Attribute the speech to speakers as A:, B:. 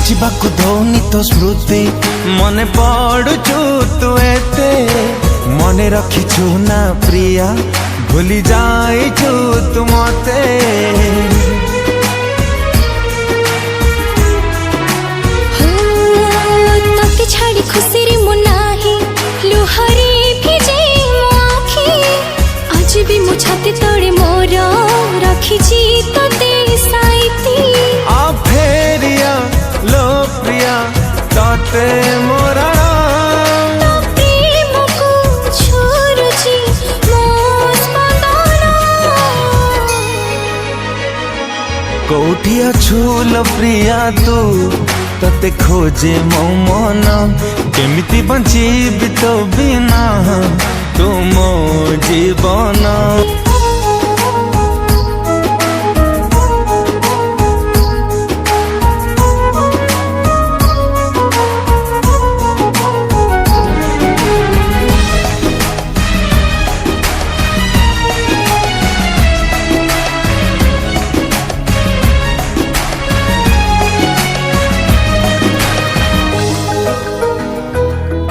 A: बुझाकू दौनी तो स्मृति मने पड़ुचु तू एते मने रखिछु ना प्रिया भूली जाइछु तू मते
B: तते छाड़ी खुशी रे मो नाही लुहरे भिजे मो आखी आज भी मो छाती तोड़े मोर रखिछि तते साइती
A: आ फेरिया लो प्रिया तते मोरा
B: प्रेम को छोड़छि मो स्पंदना
A: कोठी अछु लो प्रिया तू तते खोजे मो मन केमिति बंची भी तो बिना तू मो जीवन।